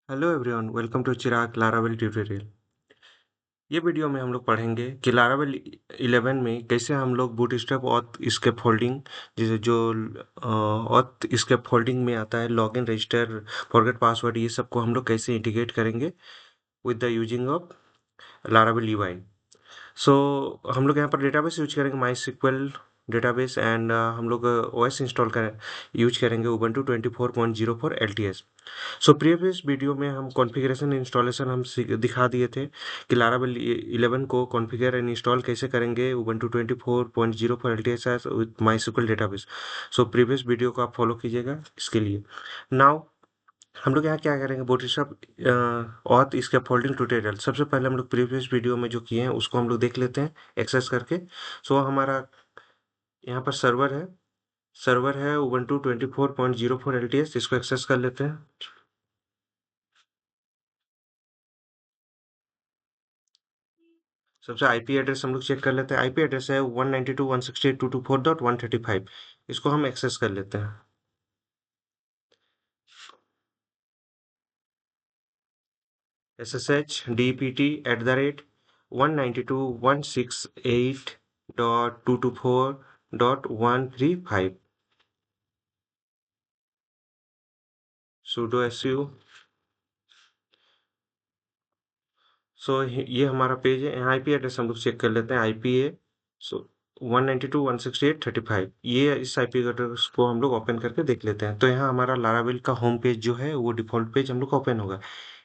Hello everyone, welcome to Chirag Laravel tutorial. ये video में हम लोग पढ़ेंगे कि लारावेल 11 में कैसे हम लोग बूटस्ट्रैप ऑथ स्केप फोल्डिंग जैसे जो ऑथ स्केप फोल्डिंग में आता है, लॉगिन रजिस्टर, फॉरगेट पासवर्ड, ये सब को हम लोग कैसे इंटीग्रेट करेंगे with the using of Laravel UI. So हम लोग यहाँ पर डेटाबेस यूज करेंगे माई सिक्वल डेटाबेस, एंड हम लोग ओएस इंस्टॉल कर यूज करेंगे उबंटू 24.04 LTS। सो प्रीवियस वीडियो में हम कॉन्फ़िगरेशन इंस्टॉलेशन दिखा दिए थे कि लारावेल 11 को कॉन्फ़िगर एंड इंस्टॉल कैसे करेंगे Ubuntu 24.04 LTS with MySQL database. So previous video को आप फॉलो कीजिएगा इसके लिए। नाउ हम लोग यहाँ क्या करेंगे, बोटस्ट्रैप और इसके फोल्डिंग ट्यूटोरियल। सबसे पहले हम लोग प्रीवियस वीडियो में जो किए हैं उसको हम लोग देख लेते हैं एक्सेस करके। सो हमारा यहाँ पर सर्वर है उबंटू 24.04 LTS, इसको एक्सेस कर लेते हैं। सबसे आईपी एड्रेस हम लोग चेक कर लेते हैं। आईपी एड्रेस है 192.168.224.135। इसको हम एक्सेस कर लेते हैं। ssh/dpt@192.168.224.135 sudo su। सो ये हमारा पेज है। यहाँ आईपी एड्रेस हम लोग चेक कर लेते हैं। आईपी है सो 192.168.35। ये इस आईपी एड्रेस को हम लोग ओपन करके देख लेते हैं। तो यहाँ हमारा लारावेल का होम पेज जो है वो डिफॉल्ट पेज हम लोग का ओपन होगा।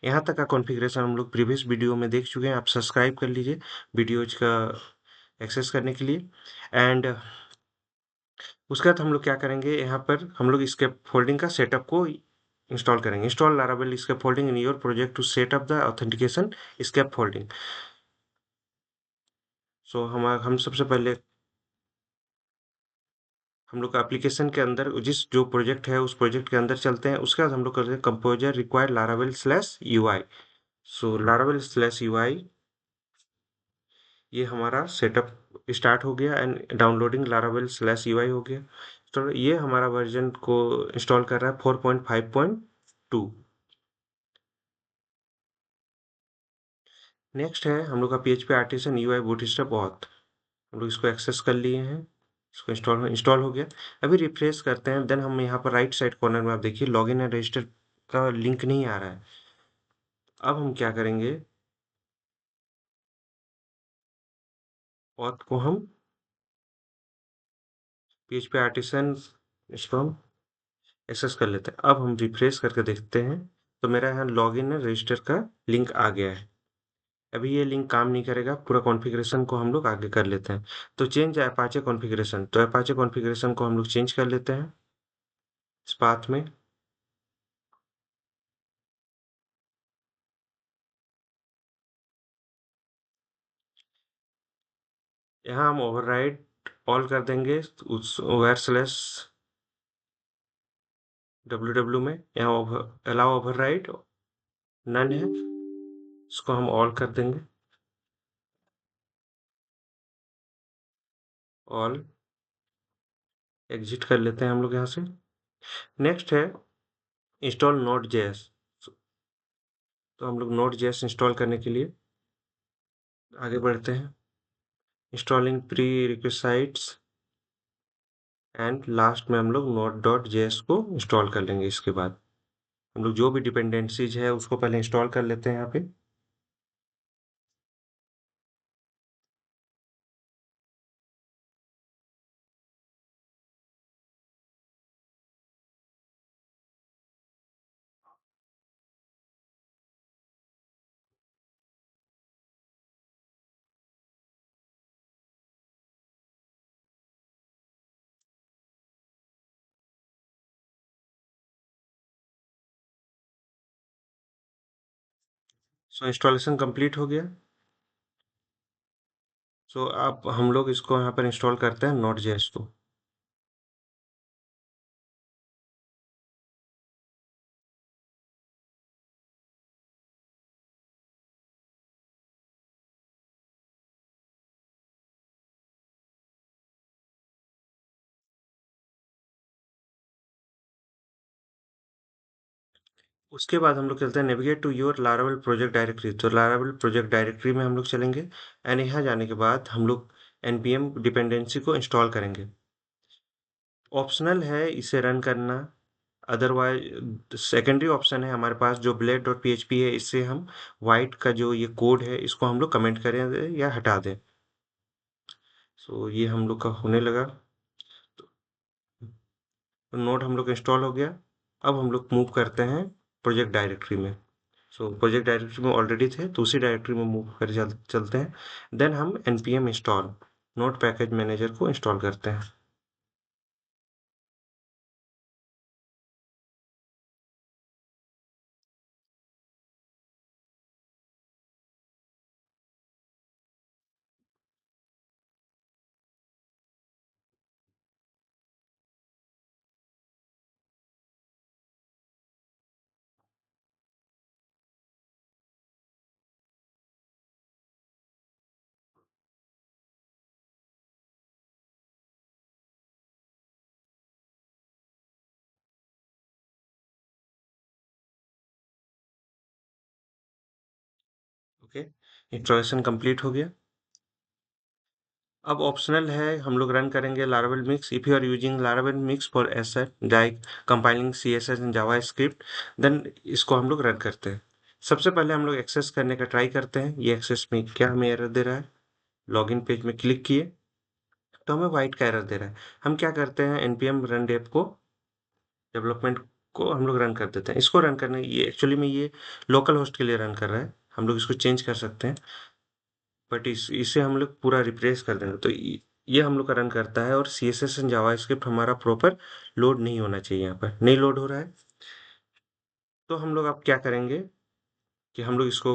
यहाँ तक का कॉन्फ़िगरेशन हम लोग प्रीवियस वीडियो में देख चुके हैं। आप सब्सक्राइब कर लीजिए वीडियोज का एक्सेस करने के लिए। एंड उसके बाद हम लोग क्या करेंगे, यहाँ पर हम लोग इसके फोल्डिंग का सेटअप को इंस्टॉल करेंगे। Install Laravel scaffolding in your project to set up the authentication scaffolding. So हम सबसे पहले हम लोग एप्लीकेशन के अंदर जिस जो प्रोजेक्ट है उस प्रोजेक्ट के अंदर चलते हैं। उसके बाद हम लोग करते हैं composer require Laravel slash UI. So Laravel slash UI, ये हमारा सेटअप स्टार्ट हो गया and downloading Laravel slash UI हो गया। तो ये हमारा वर्जन को इंस्टॉल कर रहा है 4.5.2। नेक्स्ट है हम लोग का PHP artisan UI bootstrap auth. हम लोग इसको एक्सेस कर लिए हैं। इसको इंस्टॉल हो गया। अभी रिफ्रेश करते हैं। देन हम यहाँ पर राइट साइड कॉर्नर में आप देखिए लॉगिन एंड रजिस्टर का लिंक नहीं आ रहा है। अब हम क्या करेंगे, ऑथ को हम PHP आर्टिसन इसको हम एक्सेस कर लेते हैं। अब हम रिफ्रेश करके देखते हैं तो मेरा यहाँ लॉगिन एंड रजिस्टर का लिंक आ गया है। अभी ये लिंक काम नहीं करेगा। पूरा कॉन्फ़िगरेशन को हम लोग आगे कर लेते हैं। तो चेंज अपाचे कॉन्फ़िगरेशन, तो अपाचे कॉन्फ़िगरेशन को हम लोग चेंज कर लेते हैं इस पाथ में। यहाँ हम ओवरराइड ऑल कर देंगे उस वेयर स्लैश ww में। यहाँ अलाउ ओवरराइड नन है, इसको हम ऑल कर देंगे। ऑल एग्जिट कर लेते हैं हम लोग यहाँ से। नेक्स्ट है इंस्टॉल नोड जेएस। तो हम लोग नोड जेएस इंस्टॉल करने के लिए आगे बढ़ते हैं। इंस्टॉलिंग प्री रिक्विसाइट्स एंड लास्ट में हम लोग नोड डॉट जेएस को इंस्टॉल कर लेंगे। इसके बाद हम लोग जो भी डिपेंडेंसीज है उसको पहले इंस्टॉल कर लेते हैं यहाँ पे। सो इंस्टॉलेशन कंप्लीट हो गया। सो अब हम लोग इसको यहाँ पर इंस्टॉल करते हैं नोड जेएस को। उसके बाद हम लोग चलते हैं navigate to your Laravel project directory. तो लारावेल प्रोजेक्ट डायरेक्टरी में हम लोग चलेंगे एंड यहाँ जाने के बाद हम लोग npm डिपेंडेंसी को इंस्टॉल करेंगे। ऑप्शनल है इसे रन करना, अदरवाइज सेकेंडरी ऑप्शन है हमारे पास जो blade डॉट php है, इससे हम वाइट का जो ये कोड है इसको हम लोग कमेंट करें या हटा दें। सो ये हम लोग का होने लगा, तो नोड हम लोग इंस्टॉल हो गया। अब हम लोग मूव करते हैं प्रोजेक्ट डायरेक्टरी में। सो प्रोजेक्ट डायरेक्टरी में ऑलरेडी थे तो उसी डायरेक्टरी में मूव कर चलते हैं। देन हम npm install node package manager को इंस्टॉल करते हैं। ओके, इंस्टॉलेशन कंप्लीट हो गया। अब ऑप्शनल है हम लोग रन करेंगे Laravel Mix if you are using Laravel Mix for asset like compiling css in JavaScript, then इसको हम लोग रन करते हैं। सबसे पहले हम लोग एक्सेस करने का ट्राई करते हैं, ये एक्सेस में क्या हमें एरर दे रहा है। लॉगिन पेज में क्लिक किए तो हमें व्हाइट का एरर दे रहा है। हम क्या करते हैं npm रन डेव को डेवलपमेंट को हम लोग रन कर देते हैं। इसको रन करने ये एक्चुअली में ये लोकल होस्ट के लिए रन कर रहा है, हम लोग इसको चेंज कर सकते हैं, बट इसे हम लोग पूरा रिप्लेस कर देंगे। तो ये हम लोग का रन करता है और css एंड जावास्क्रिप्ट हमारा प्रॉपर लोड नहीं होना चाहिए, यहाँ पर नहीं लोड हो रहा है। तो हम लोग अब क्या करेंगे कि हम लोग इसको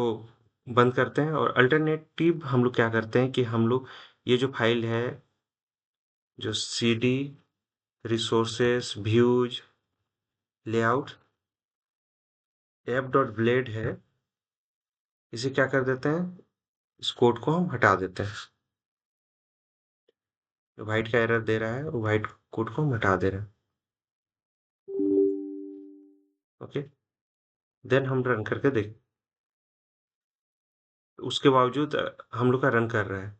बंद करते हैं और अल्टरनेटिव हम लोग क्या करते हैं कि हम लोग ये जो फाइल है जो cd resources views layout app.blade है, इसे क्या कर देते हैं, इस कोड को हम हटा देते हैं। जो व्हाइट का एरर दे रहा है वो व्हाइट कोड को हम हटा दे रहे हैं। ओके, देन हम रन करके देख, उसके बावजूद हम लोग का रन कर रहा है।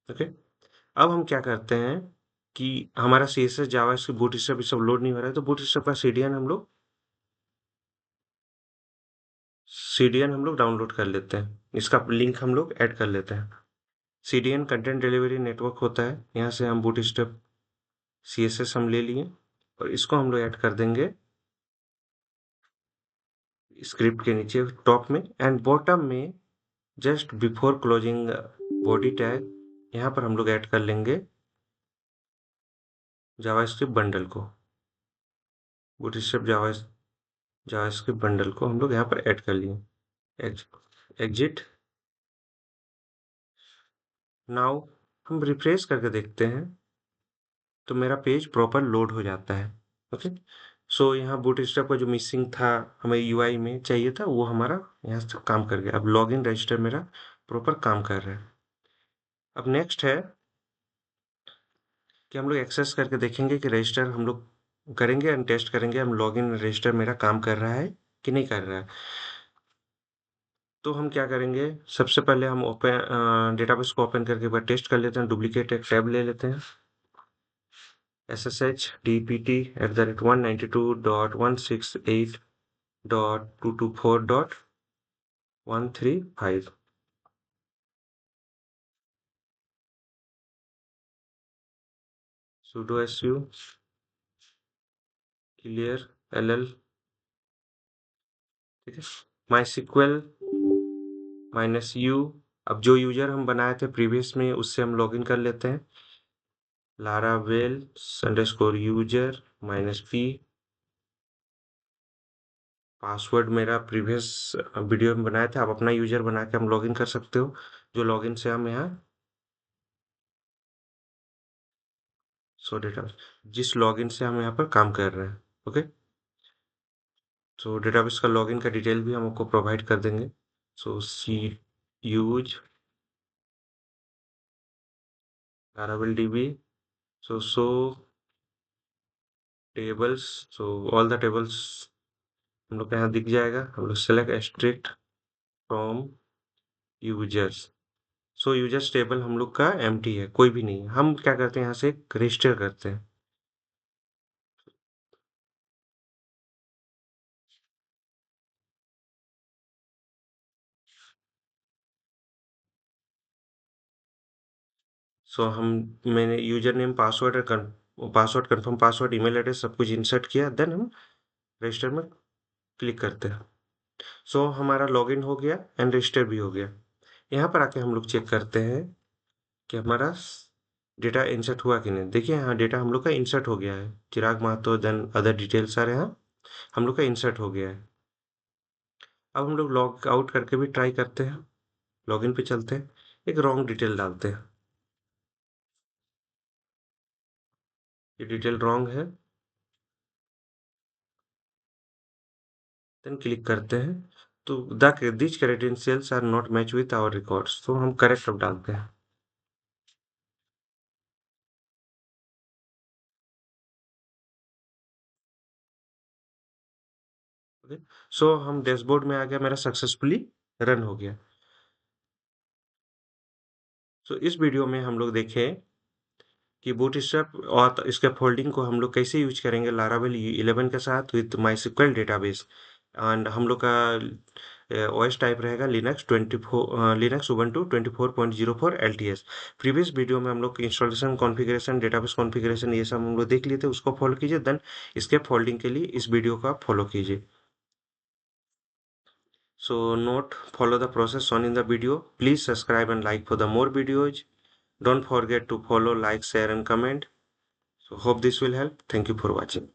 ओके, अब हम क्या करते हैं कि हमारा CSS जावा से बूटस्ट्रैप ये सब लोड नहीं हो रहा है, तो बूटस्ट्रैप का सीडीएन हम लोग डाउनलोड कर लेते हैं। इसका लिंक हम लोग ऐड कर लेते हैं। सीडीएन कंटेंट डिलीवरी नेटवर्क होता है, यहाँ से हम बूटस्ट्रैप CSS हम ले लिए और इसको हम लोग ऐड कर देंगे स्क्रिप्ट के नीचे टॉप में एंड बॉटम में just before closing body tag, यहाँ पर हम लोग ऐड कर लेंगे जावास्क्रिप्ट बंडल को। बूटस्ट्रैप जावास्क्रिप्ट बंडल को हम लोग यहाँ पर ऐड कर लिए। एग्जिट। नाउ हम रिफ्रेश करके देखते हैं तो मेरा पेज प्रॉपर लोड हो जाता है। ओके, सो यहाँ बूटस्ट्रैप का जो मिसिंग था हमें यूआई में चाहिए था वो हमारा यहाँ से काम कर गया। अब लॉगिन रजिस्टर मेरा प्रॉपर काम कर रहा है। अब नेक्स्ट है कि हम लोग एक्सेस करके देखेंगे कि रजिस्टर हम लोग करेंगे एंड टेस्ट करेंगे हम लॉगिन रजिस्टर मेरा काम कर रहा है कि नहीं कर रहा है। तो हम क्या करेंगे, सबसे पहले हम ओपन डेटाबेस को ओपन करके एक बार टेस्ट कर लेते हैं। डुप्लीकेट एक टैब ले लेते हैं, ssh.dpt@192.168.224.135 sudo su clear ll, ठीक है, mysql -u। अब जो यूजर हम बनाए थे प्रीवियस में उससे हम लॉगिन कर लेते हैं, laravel _user -p। पासवर्ड मेरा प्रीवियस वीडियो में बनाया था, आप अपना यूजर बना के हम लॉगिन कर सकते हो, जो लॉगिन से हम यहाँ सो डेटा जिस लॉगिन से हम यहाँ पर काम कर रहे हैं। ओके, सो डेटाबेस का लॉगिन का डिटेल भी हम आपको प्रोवाइड कर देंगे। सो सी use laravel db, so tables, so all the tables हम लोग का यहाँ दिख जाएगा, हम लोग select extract from users. So users table हम लोग का एम्प्टी है, कोई भी नहीं है। हम क्या करते हैं, यहाँ से रजिस्टर करते हैं। सो मैंने user name password password confirm password email address सब कुछ इंसर्ट किया, देन हम रजिस्टर में क्लिक करते हैं। सो हमारा लॉगिन हो गया एंड रजिस्टर भी हो गया। यहाँ पर आके हम लोग चेक करते हैं कि हमारा डेटा इंसर्ट हुआ कि नहीं। देखिए यहाँ डेटा हम लोग का इंसर्ट हो गया है, चिराग महतो, देन अदर डिटेल्स सारे यहाँ हम लोग का इंसर्ट हो गया है। अब हम लोग लॉग आउट करके भी ट्राई करते हैं, लॉगिन पे चलते हैं, एक रॉन्ग डिटेल डालते हैं, ये डिटेल रॉन्ग है, देन क्लिक करते हैं। तो this credentials are not match with our records, तो हम करेक्ट अब डालते हैं। ओके, सो हम डैशबोर्ड में आ गया, मेरा सक्सेसफुली रन हो गया। सो इस वीडियो में हम लोग देखें कि बूटस्ट्रैप और इसके फोल्डिंग को हम लोग कैसे यूज करेंगे लारावेल 11 के साथ विथ माईस्क्वेल डेटाबेस। एंड हम लोग का ओएस टाइप रहेगा Linux 24, Linux Ubuntu 24.04 LTS। Previous video में हम लोग इंस्टॉलेशन कॉन्फ़िगरेशन डेटाबेस कॉन्फ़िगरेशन ये सब हम लोग देख लिए थे, उसको फॉलो कीजिए। देन इसके फोल्डिंग के लिए इस वीडियो को आप फॉलो कीजिए। So note, follow the process shown in the video. Please subscribe and like for the more videos. Don't forget to follow, like, share and comment. So hope this will help. Thank you for watching.